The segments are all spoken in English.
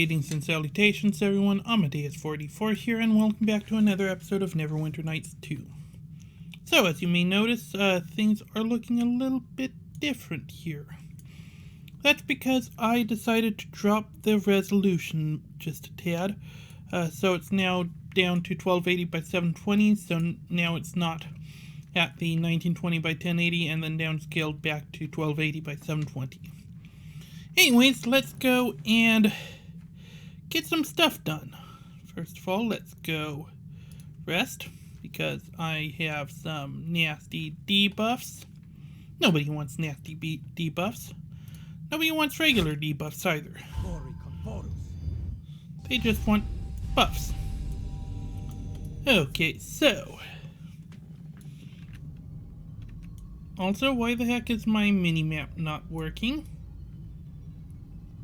Greetings and salutations, everyone. Amadeus44 here, and welcome back to another episode of Neverwinter Nights 2. So, as you may notice, things are looking a little bit different here. That's because I decided to drop the resolution just a tad. So it's now down to 1280 by 720, so now it's not at the 1920 by 1080, and then downscaled back to 1280 by 720. Anyways, let's go and get some stuff done. First of all, let's go rest, because I have some nasty debuffs. Nobody wants nasty debuffs. Nobody wants regular debuffs either. They just want buffs. Okay, so. Also, why the heck is my minimap not working?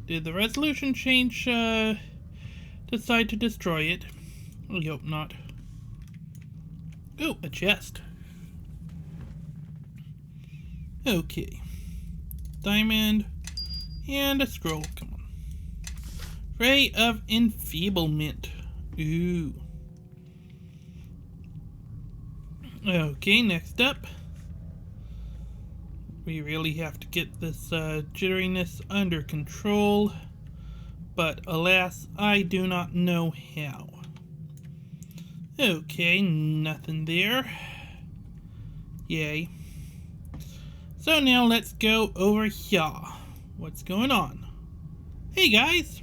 Did the resolution change decide to destroy it? I hope not. Oh, a chest. Okay. Diamond. And a scroll. Come on. Ray of Enfeeblement. Ooh. Okay, next up. We really have to get this jitteriness under control. But alas, I do not know how. Okay, nothing there. Yay. So now let's go over here. What's going on? Hey guys!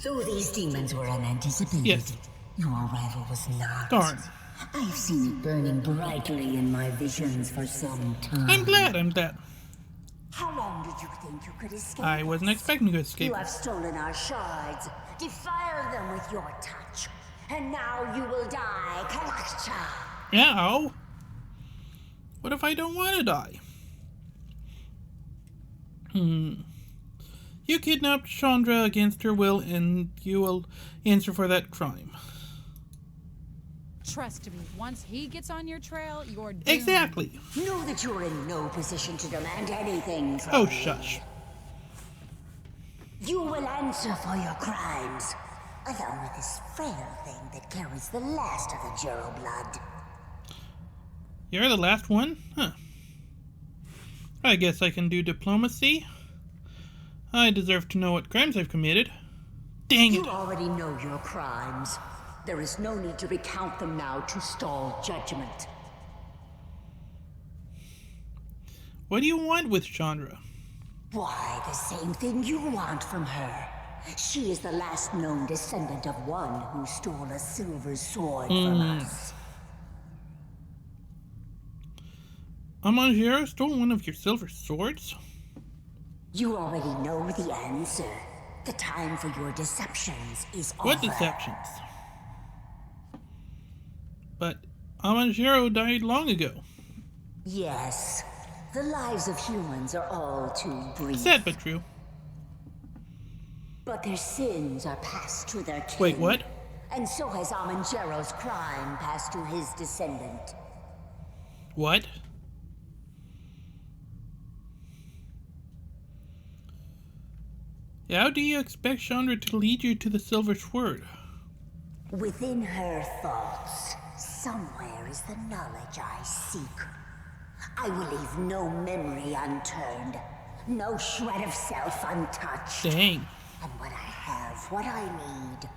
Though these demons were unanticipated, yes, your arrival was not. Darn. I've seen it burning brightly in my visions for some time. I'm glad. How long did you think you could escape? I wasn't expecting to escape. You have stolen our shards, defiled them with your touch, and now you will die, Kalakcha. Ow! What if I don't want to die? You kidnapped Chandra against her will, and you will answer for that crime. Trust me, once he gets on your trail, you're doomed. Exactly. Know that you're in no position to demand anything from Oh, me. shush. You will answer for your crimes, along with this frail thing that carries the last of the Jero blood. You're the last one? Huh. I guess I can do diplomacy. I deserve to know what crimes I've committed. Dang it! You already know your crimes. There is no need to recount them now to stall judgment. What do you want with Chandra? Why, the same thing you want from her. She is the last known descendant of one who stole a silver sword from us. Amanjero stole one of your silver swords? You already know the answer. The time for your deceptions is over. What deceptions? But Amanjero died long ago. Yes. The lives of humans are all too brief. Sad but true. But their sins are passed to their kin. Wait, what? And so has Amanjero's crime passed to his descendant. What? How do you expect Chandra to lead you to the silver sword? Within her thoughts, somewhere is the knowledge I seek. I will leave no memory unturned, no shred of self untouched. Dang. And when I have what I need,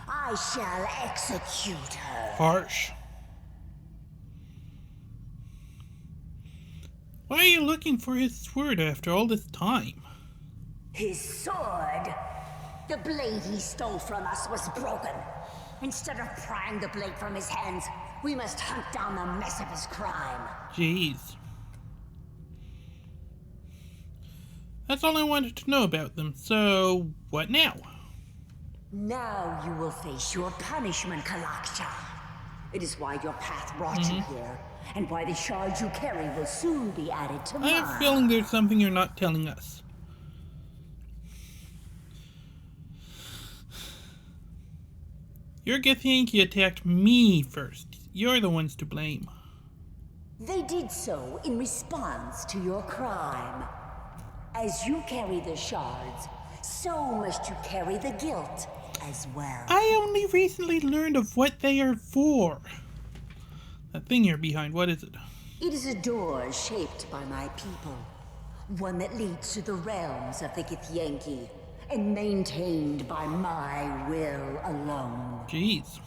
I shall execute her. Harsh. Why are you looking for his sword after all this time? His sword! The blade he stole from us was broken. Instead of prying the blade from his hands, we must hunt down the mess of his crime. Jeez. That's all I wanted to know about them, so what now? Now you will face your punishment, Kalakcha. It is why your path brought you here, and why the shards you carry will soon be added to I mine. have a feeling there's something you're not telling us. You're Githyanki attacked me first. You're the ones to blame. They did so in response to your crime. As you carry the shards, so must you carry the guilt as well. I only recently learned of what they are for. That thing here behind, what is it? It is a door shaped by my people. One that leads to the realms of the Githyanki, and maintained by my will alone. Jeez.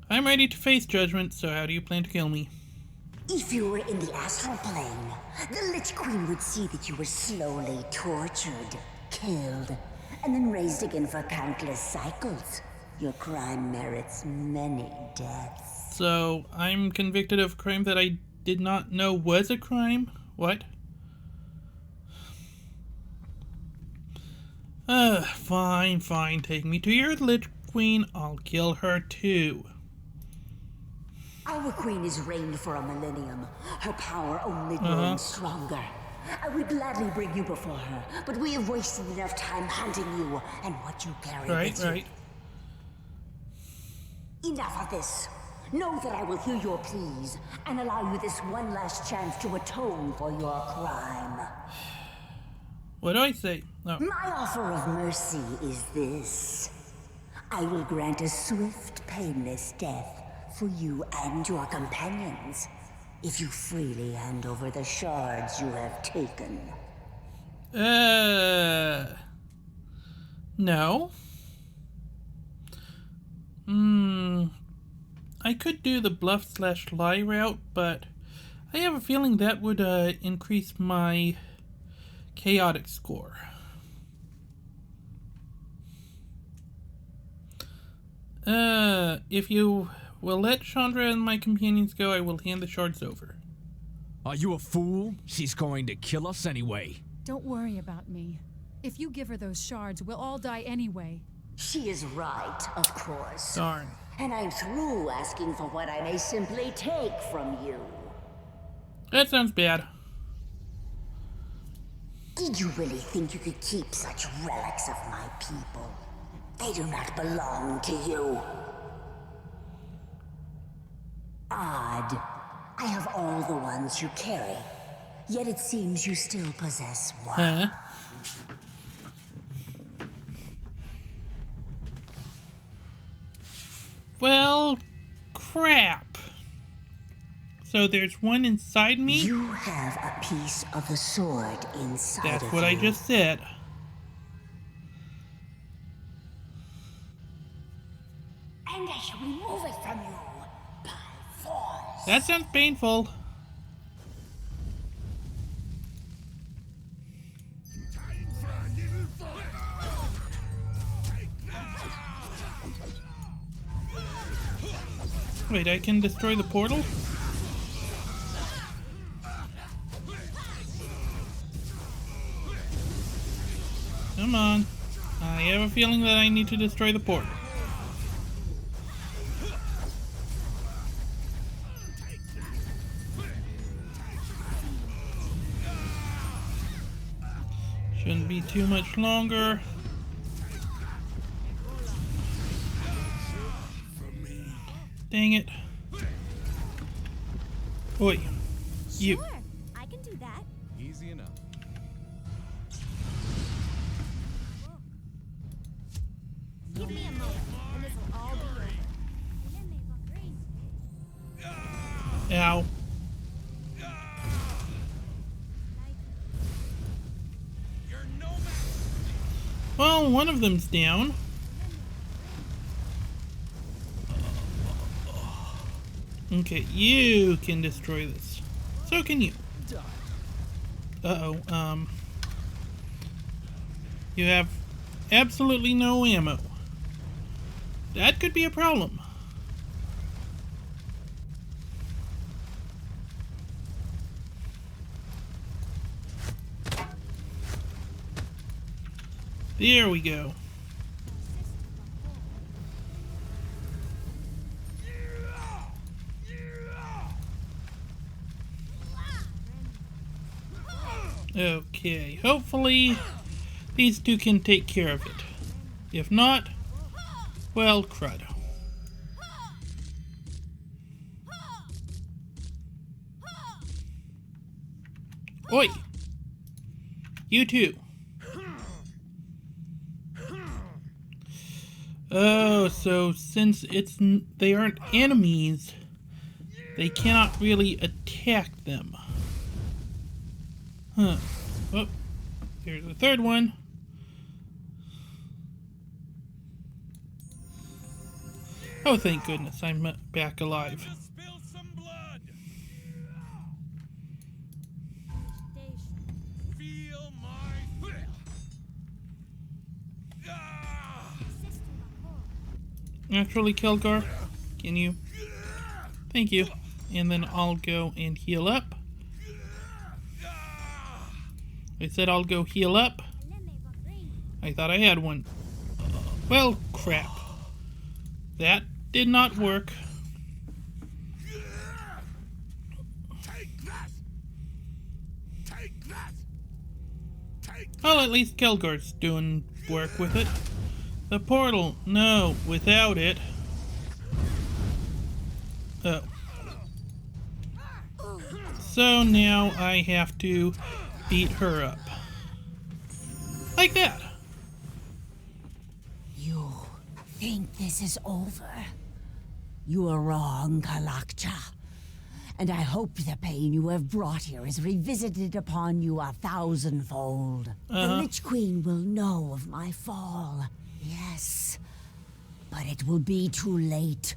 I'm ready to face judgment, so how do you plan to kill me? If you were in the astral plane, the Lich Queen would see that you were slowly tortured, killed, and then raised again for countless cycles. Your crime merits many deaths. So, I'm convicted of a crime that I did not know was a crime? What? Fine. Take me to your Lich Queen. I'll kill her too. Our queen has reigned for a millennium, her power only growing stronger. I would gladly bring you before her, but we have wasted enough time hunting you and what you carry with you. Right. Enough of this. Know that I will hear your pleas and allow you this one last chance to atone for your crime. What do I say? Oh. My offer of mercy is this. I will grant a swift, painless death for you and your companions if you freely hand over the shards you have taken. No. I could do the bluff/lie route, but I have a feeling that would increase my chaotic score. If you will let Chandra and my companions go, I will hand the shards over. Are you a fool? She's going to kill us anyway. Don't worry about me. If you give her those shards, we'll all die anyway. She is right, of course. Darn. And I'm through asking for what I may simply take from you. That sounds bad. Did you really think you could keep such relics of my people? They do not belong to you. Odd. I have all the ones you carry, yet it seems you still possess one. Well, crap. So there's one inside me? You have a piece of the sword inside That's of what I you. just said. And I shall remove it from you by force. That sounds painful. Wait, I can destroy the portal? Come on. I have a feeling that I need to destroy the portal. Shouldn't be too much longer. Dang it. Oi. You. Sure, I can do that. Easy enough. Give me a moment, and this will all be over. Ow. Well, one of them's down. Okay, you can destroy this. So can you. Uh-oh, you have absolutely no ammo. That could be a problem. There we go. Okay, hopefully these two can take care of it. If not, well, crud. Oi! You too. Oh, so since they aren't enemies, they cannot really attack them. Huh. Oh, here's the third one. Oh, thank goodness, I'm back alive. Naturally, Kelgar, can you? Thank you. And then I'll go and heal up. I said I'll go heal up. I thought I had one. Well, crap. That did not work. Well, at least Kelgar's doing work with it. The portal, no, without it. Oh. So now I have to beat her up. Like that. You think this is over? You are wrong, Kalakcha. And I hope the pain you have brought here is revisited upon you 1,000-fold. The Lich Queen will know of my fall. Yes, but it will be too late.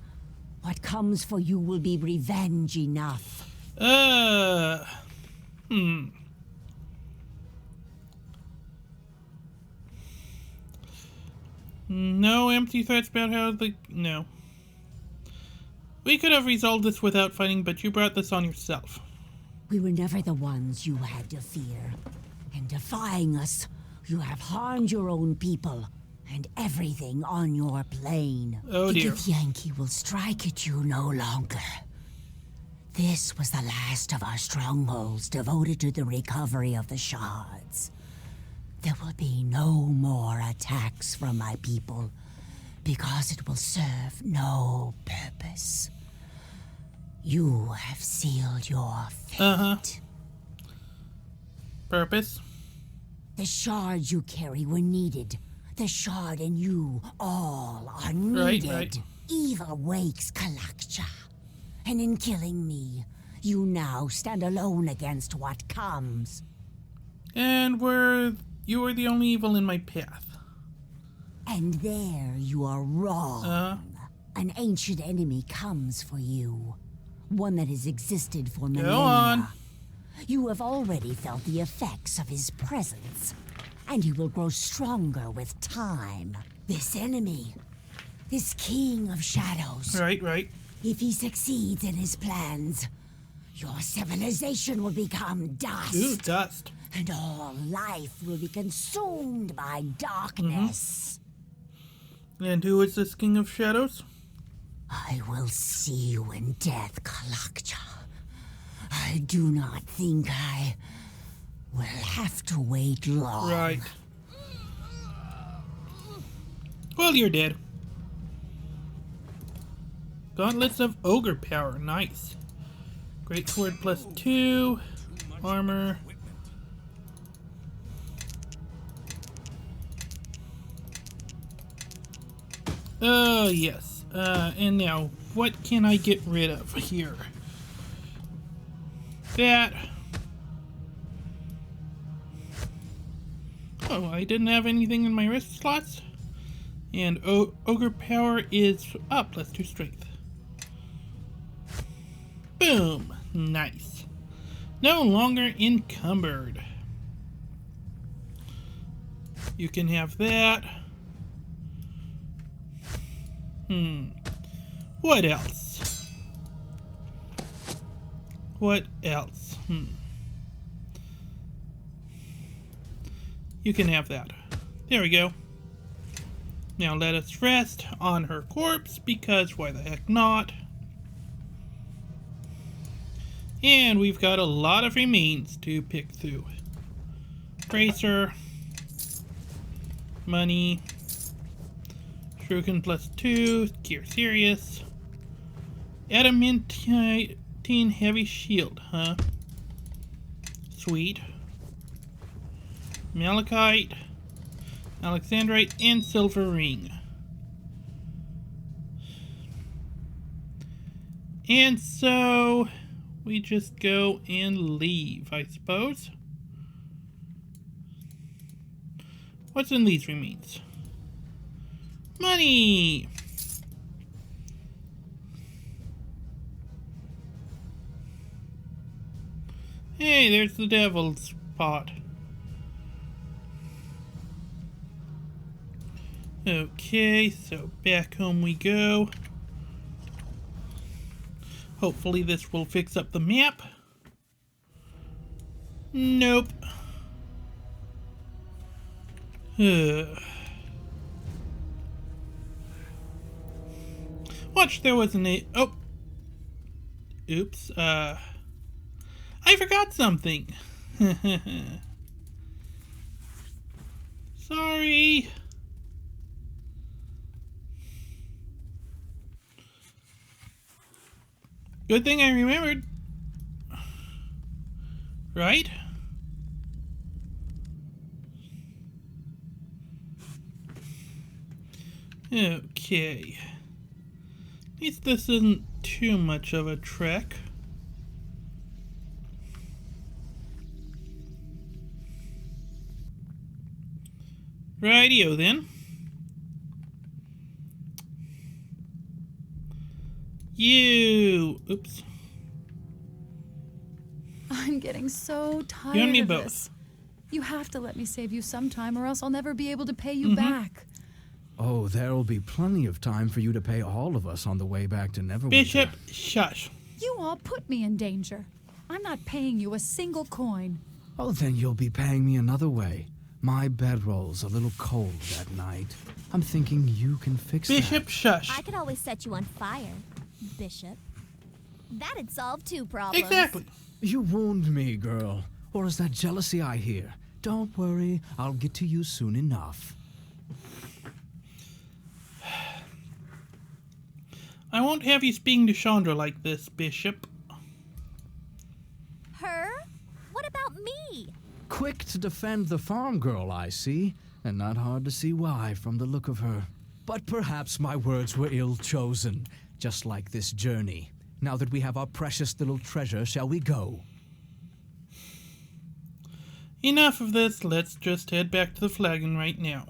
What comes for you will be revenge enough. No empty threats about how no. We could have resolved this without fighting, but you brought this on yourself. We were never the ones you had to fear. In defying us, you have harmed your own people. And everything on your plane. Oh dear. The Yankee will strike at you no longer. This was the last of our strongholds devoted to the recovery of the shards. There will be no more attacks from my people, because it will serve no purpose. You have sealed your fate. Purpose? The shards you carry were needed. The shard and you all are needed. Right. Evil wakes, Kalakcha. And in killing me, you now stand alone against what comes. And you are the only evil in my path. And there you are wrong. An ancient enemy comes for you. One that has existed for millennia. Go on. You have already felt the effects of his presence. And he will grow stronger with time. This enemy, this king of shadows. Right. If he succeeds in his plans, your civilization will become dust. Ooh, dust. And all life will be consumed by darkness. And who is this king of shadows? I will see you in death, Kalakcha. I do not think I will have to wait long. Right. Well, you're dead. Gauntlets of Ogre Power. Nice. Great Sword +2. Armor. Oh, yes. And now, what can I get rid of here? That. Oh, I didn't have anything in my wrist slots. And Ogre Power is up, +2 strength. Boom! Nice. No longer encumbered. You can have that. What else? What else? You can have that. There we go. Now let us rest on her corpse, because why the heck not? And we've got a lot of remains to pick through. Tracer. Money. Shuriken +2. Gear Serious. Adamantine Heavy Shield, huh? Sweet. Malachite, Alexandrite, and silver ring. And so we just go and leave, I suppose. What's in these remains? Money! Hey, there's the devil's pot. Okay, so back home we go. Hopefully this will fix up the map. Nope. Watch, there was oh. Oops, I forgot something. Sorry. Good thing I remembered. Right? Okay. At least this isn't too much of a trek. Rightio then. Oops. I'm getting so tired You and me of both. this. You have to let me save you sometime, or else I'll never be able to pay you back. Oh, there'll be plenty of time for you to pay all of us on the way back to Neverwinter. Bishop, shush. You all put me in danger. I'm not paying you a single coin. Oh, then you'll be paying me another way. My bedroll's a little cold that night. I'm thinking you can fix Bishop, that. shush. I could always set you on fire, Bishop. That'd solve 2 problems. Exactly. You wound me, girl. Or is that jealousy I hear? Don't worry, I'll get to you soon enough. I won't have you speaking to Chandra like this, Bishop. Her? What about me? Quick to defend the farm girl, I see, and not hard to see why from the look of her. But perhaps my words were ill-chosen, just like this journey. Now that we have our precious little treasure, shall we go? Enough of this, let's just head back to the flagon right now.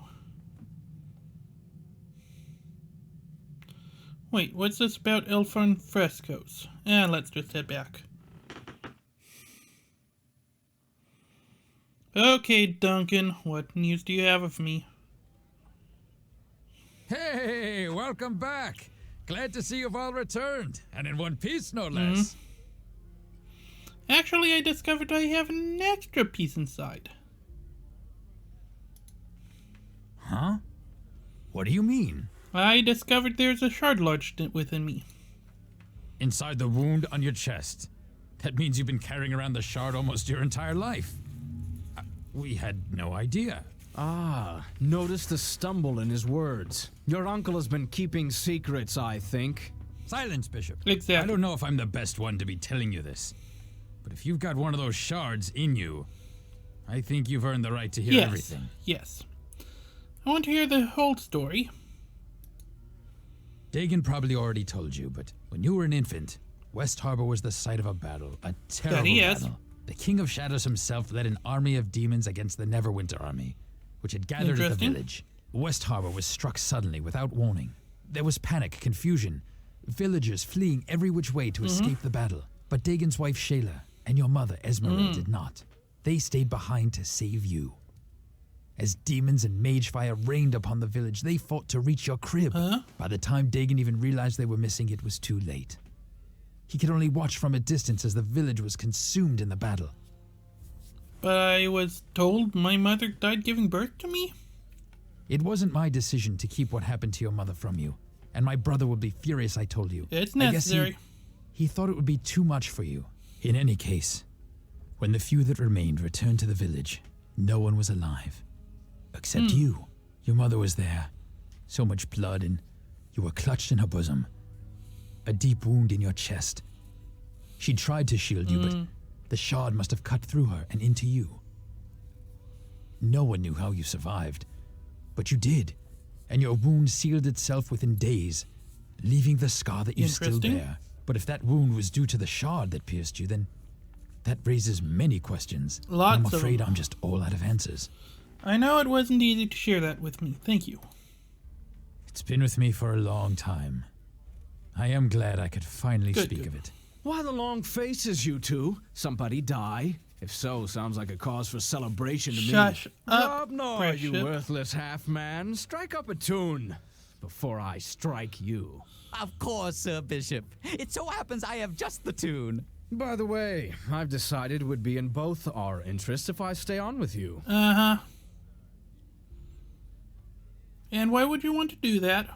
Wait, what's this about Elfern frescoes? Let's just head back. Okay, Duncan, what news do you have of me? Hey, welcome back. Glad to see you've all returned, and in one piece, no less. Actually, I discovered I have an extra piece inside. Huh? What do you mean? I discovered there's a shard lodged within me. Inside the wound on your chest. That means you've been carrying around the shard almost your entire life. We had no idea. Ah, notice the stumble in his words. Your uncle has been keeping secrets, I think. Silence, Bishop. Exactly. I don't know if I'm the best one to be telling you this, but if you've got one of those shards in you, I think you've earned the right to hear everything. Yes. I want to hear the whole story. Dagon probably already told you, but when you were an infant, West Harbor was the site of a battle, a terrible battle. The King of Shadows himself led an army of demons against the Neverwinter army, which had gathered at the village. West Harbor was struck suddenly without warning. There was panic, confusion, villagers fleeing every which way to escape the battle. But Dagon's wife Shayla and your mother Esmeralda did not. They stayed behind to save you. As demons and mage fire rained upon the village, they fought to reach your crib. By the time Dagon even realized they were missing, it was too late. He could only watch from a distance as the village was consumed in the battle. But I was told my mother died giving birth to me? It wasn't my decision to keep what happened to your mother from you, and my brother would be furious I told you. It's I guess necessary. he thought it would be too much for you. In any case, when the few that remained returned to the village, no one was alive. Except you. Your mother was there. So much blood, and you were clutched in her bosom. A deep wound in your chest. She tried to shield you, but the shard must have cut through her and into you. No one knew how you survived. But you did, and your wound sealed itself within days, leaving the scar that you still bear. But if that wound was due to the shard that pierced you, then that raises many questions. Lots I'm of afraid them. I'm just all out of answers. I know it wasn't easy to share that with me. Thank you. It's been with me for a long time. I am glad I could finally speak of it. Why the long faces, you two? Somebody die? If so, sounds like a cause for celebration to me. Shush up, Rob Noy, you worthless half-man. Strike up a tune before I strike you. Of course, Sir Bishop. It so happens I have just the tune. By the way, I've decided it would be in both our interests if I stay on with you. Uh-huh. And why would you want to do that?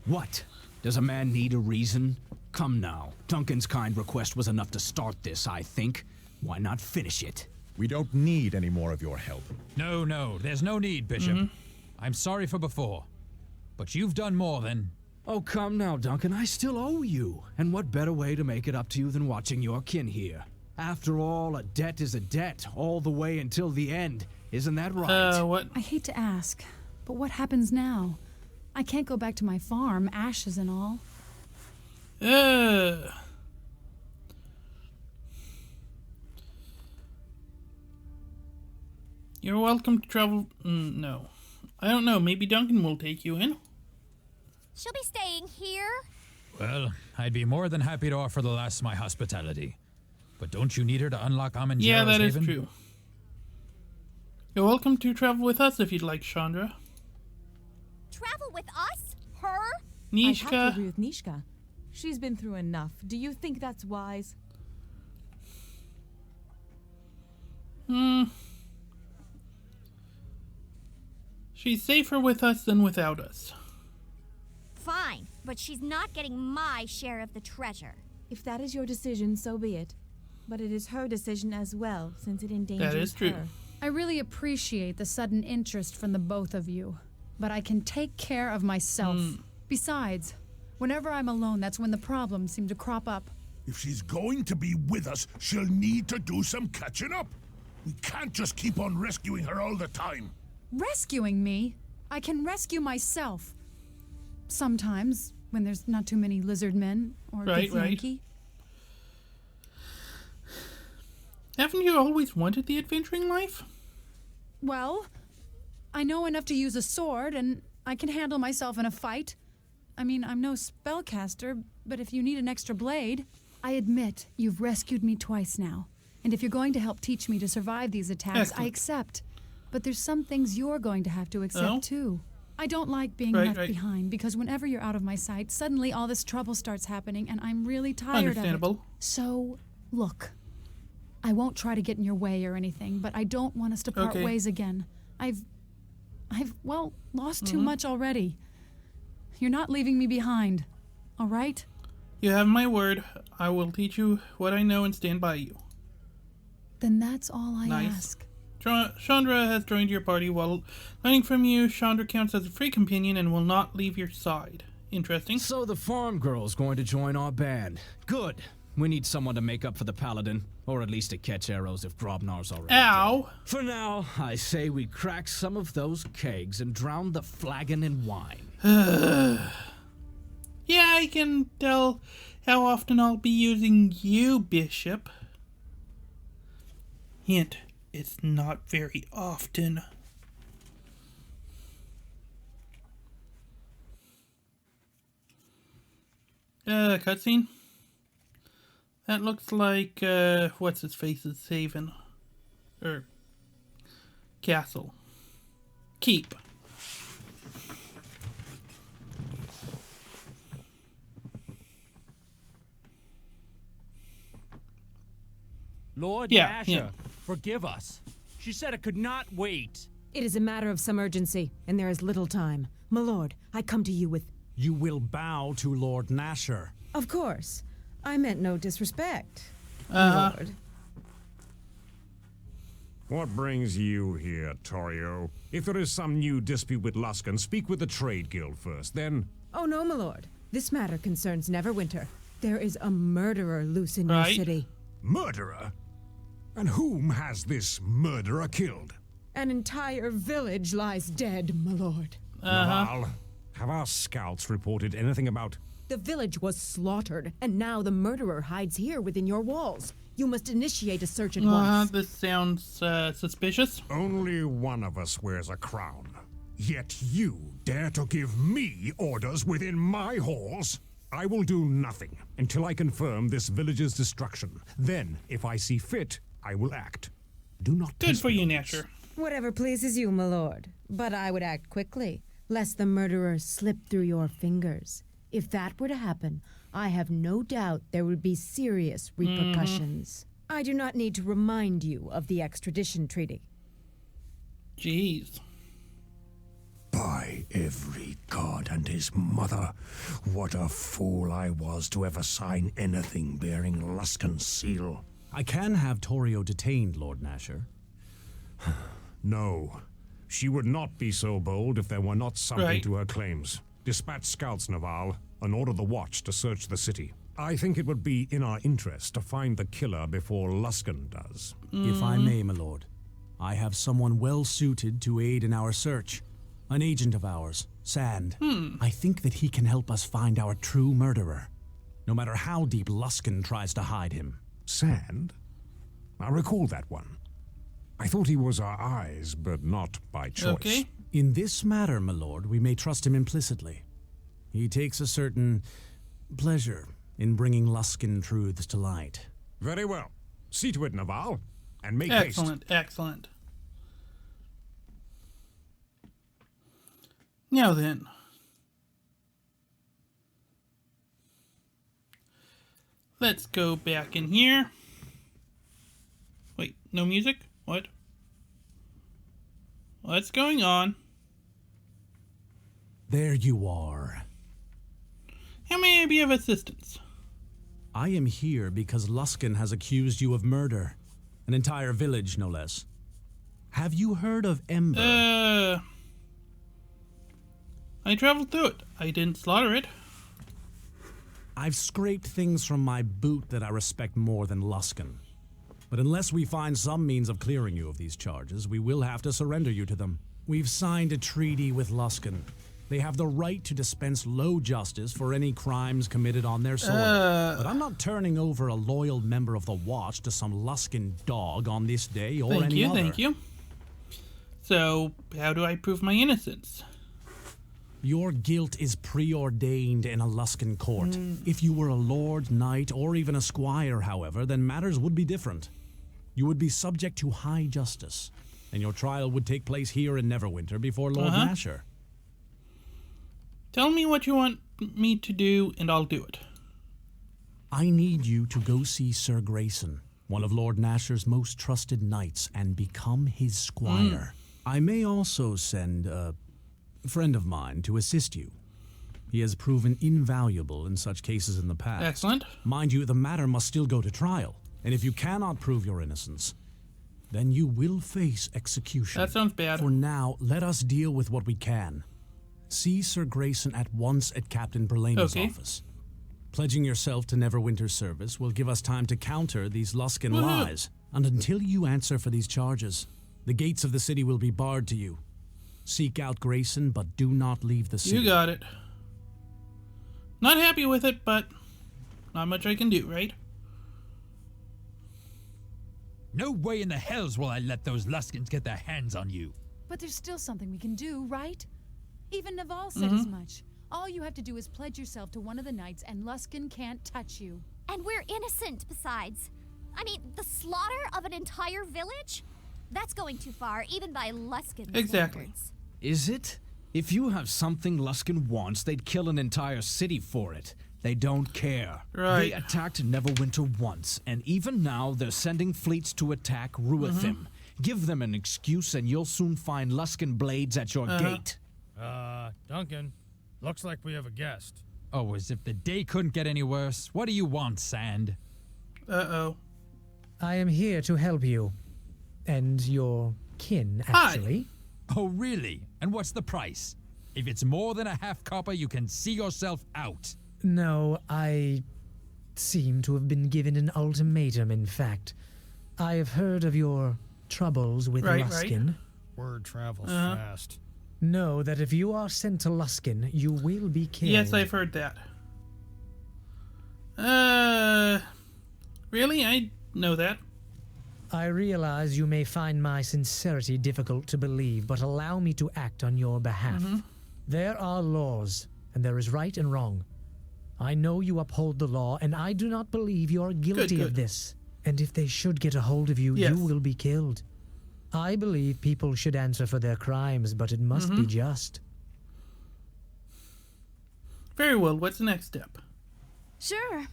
What? Does a man need a reason? Come now. Duncan's kind request was enough to start this, I think. Why not finish it? We don't need any more of your help. No, there's no need, Bishop. I'm sorry for before, but you've done more than... Oh, come now, Duncan. I still owe you. And what better way to make it up to you than watching your kin here? After all, a debt is a debt, all the way until the end. Isn't that right? What? I hate to ask, but what happens now? I can't go back to my farm, ashes and all. You're welcome to travel... no. I don't know. Maybe Duncan will take you in. She'll be staying here. Well, I'd be more than happy to offer the lass my hospitality. But don't you need her to unlock Amanjero's Yeah, that is haven? true. You're welcome to travel with us if you'd like, Chandra. Travel with us? Her? I have to Nishka. agree with Nishka. She's been through enough. Do you think that's wise? She's safer with us than without us. Fine, but she's not getting my share of the treasure. If that is your decision, so be it. But it is her decision as well, since it endangers That is true. her. I really appreciate the sudden interest from the both of you, but I can take care of myself. Besides, whenever I'm alone, that's when the problems seem to crop up. If she's going to be with us, she'll need to do some catching up. We can't just keep on rescuing her all the time. Rescuing me? I can rescue myself. Sometimes, when there's not too many lizard men or Right. Yankee. Haven't you always wanted the adventuring life? Well, I know enough to use a sword, and I can handle myself in a fight. I mean, I'm no spellcaster, but if you need an extra blade... I admit you've rescued me twice now, and if you're going to help teach me to survive these attacks, Excellent. I accept. But there's some things you're going to have to accept too. I don't like being left behind, because whenever you're out of my sight, suddenly all this trouble starts happening, and I'm really tired of it. Understandable. So, look. I won't try to get in your way or anything, but I don't want us to part ways again. I've lost too much already. You're not leaving me behind, all right? You have my word. I will teach you what I know and stand by you. Then that's all I Nice. ask. Chandra has joined your party. While learning from you, Chandra counts as a free companion and will not leave your side. Interesting. So the farm girl's going to join our band. Good. We need someone to make up for the paladin, or at least to catch arrows if Grobnar's already Ow! dead. For now, I say we crack some of those kegs and drown the flagon in wine. Yeah, I can tell how often I'll be using you, Bishop. Hint, it's not very often. Cutscene? That looks like, what's his face's haven. Castle. Keep. Lord Yeah, Asher, forgive us. She said it could not wait. It is a matter of some urgency, and there is little time. My lord, I come to you with... You will bow to Lord Nasher. Of course. I meant no disrespect, Uh-huh. Lord. What brings you here, Torio? If there is some new dispute with Luskan, speak with the Trade Guild first, then... Oh no, my lord. This matter concerns Neverwinter. There is a murderer loose in your Right. city. Murderer? And whom has this murderer killed? An entire village lies dead, my lord. Naval, have our scouts reported anything about... The village was slaughtered, and now the murderer hides here within your walls. You must initiate a search at once. This sounds suspicious. Only one of us wears a crown. Yet you dare to give me orders within my halls? I will do nothing until I confirm this village's destruction. Then, if I see fit, I will act. Do not Good for you, Nasher. Whatever pleases you, my lord. But I would act quickly, lest the murderer slip through your fingers. If that were to happen, I have no doubt there would be serious repercussions. I do not need to remind you of the extradition treaty. Jeez. By every god and his mother, what a fool I was to ever sign anything bearing Luskan's seal. I can have Torio detained, Lord Nasher. No. She would not be so bold if there were not something to her claims. Dispatch scouts, Naval, and order the watch to search the city. I think it would be in our interest to find the killer before Luskan does. If I may, my lord, I have someone well suited to aid in our search. An agent of ours, Sand. I think that he can help us find our true murderer, no matter how deep Luskan tries to hide him. Sand? I recall that one. I thought he was our eyes, but not by choice. Okay. In this matter, my lord, we may trust him implicitly. He takes a certain pleasure in bringing Luskan truths to light. Very well. See to it, Naval, and make Excellent, haste. excellent. Now then. Let's go back in here. Wait, no music? What? What's going on? There you are. How may I be of assistance? I am here because Luskan has accused you of murder. An entire village, no less. Have you heard of Ember? I traveled through it. I didn't slaughter it. I've scraped things from my boot that I respect more than Luskan. But unless we find some means of clearing you of these charges, we will have to surrender you to them. We've signed a treaty with Luskan. They have the right to dispense low justice for any crimes committed on their soil. But I'm not turning over a loyal member of the Watch to some Luskan dog on this day or any other. Thank you. So, how do I prove my innocence? Your guilt is preordained in a Luskan court. If you were a lord, knight, or even a squire, however, then matters would be different. You would be subject to high justice, and your trial would take place here in Neverwinter before Lord Nasher. Tell me what you want me to do, and I'll do it. I need you to go see Sir Grayson, one of Lord Nasher's most trusted knights, and become his squire. I may also send a friend of mine to assist you. He has proven invaluable in such cases in the past. Excellent. Mind you, the matter must still go to trial, and if you cannot prove your innocence, then you will face execution. That sounds bad. For now, let us deal with what we can. See Sir Grayson at once at Captain Berlaney's office. Pledging yourself to Neverwinter's service will give us time to counter these Luskan lies. And until you answer for these charges, the gates of the city will be barred to you. Seek out Grayson, but do not leave the city. You got it. Not happy with it, but not much I can do, right? No way in the hells will I let those Luskans get their hands on you. But there's still something we can do, right? Even Naval said as much. All you have to do is pledge yourself to one of the knights, and Luskan can't touch you. And we're innocent, besides. I mean, the slaughter of an entire village? That's going too far, even by Luskan standards. Is it? If you have something Luskan wants, they'd kill an entire city for it. They don't care. Right. They attacked Neverwinter once, and even now they're sending fleets to attack Ruithim. Give them an excuse and you'll soon find Luskan blades at your gate. Duncan, looks like we have a guest. Oh, as if the day couldn't get any worse. What do you want, Sand? Uh-oh. I am here to help you. And your kin, actually. Oh, really? And what's the price? If it's more than a half copper, you can see yourself out. No, I seem to have been given an ultimatum, in fact. I have heard of your troubles with Luskan. Word travels fast. Know that if you are sent to Luskan, you will be killed. Yes, I've heard that. Really? I know that. I realize you may find my sincerity difficult to believe, but allow me to act on your behalf. There are laws, and there is right and wrong. I know you uphold the law, and I do not believe you are guilty of this. And if they should get a hold of you, you will be killed. I believe people should answer for their crimes, but it must be just. Very well, what's the next step? Sure.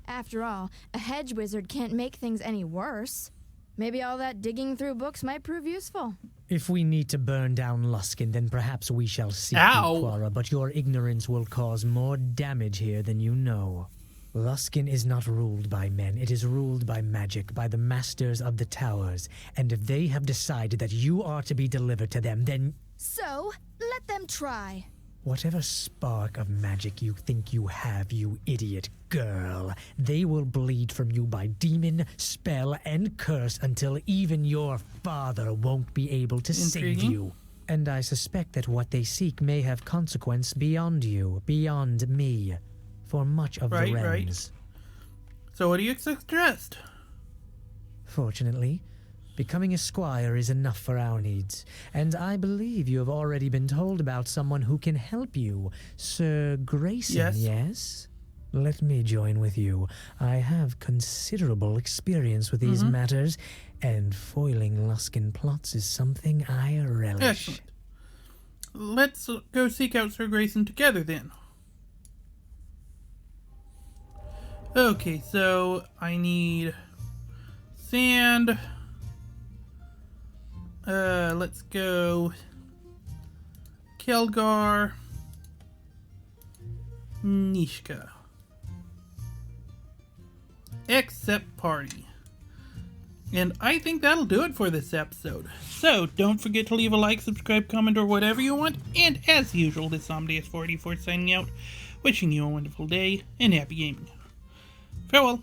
After all, a hedge wizard can't make things any worse. Maybe all that digging through books might prove useful. If we need to burn down Luskan, then perhaps we shall seek you, Quara, but your ignorance will cause more damage here than you know. Luskan is not ruled by men. It is ruled by magic, by the masters of the towers. And if they have decided that you are to be delivered to them, then... So, let them try. Whatever spark of magic you think you have, you idiot girl, they will bleed from you by demon, spell, and curse until even your father won't be able to save you. And I suspect that what they seek may have consequence beyond you, beyond me, for much of the realms. Right. So what do you suggest? Fortunately, becoming a squire is enough for our needs, and I believe you have already been told about someone who can help you, Sir Grayson, yes? Let me join with you. I have considerable experience with these matters, and foiling Luskan plots is something I relish. Excellent. Let's go seek out Sir Grayson together, then. Okay, so I need sand. Let's go Kelgar, Nishka. Except party. And I think that'll do it for this episode. So, don't forget to leave a like, subscribe, comment, or whatever you want. And as usual, this is Amadeus44 signing out, wishing you a wonderful day and happy gaming. Farewell.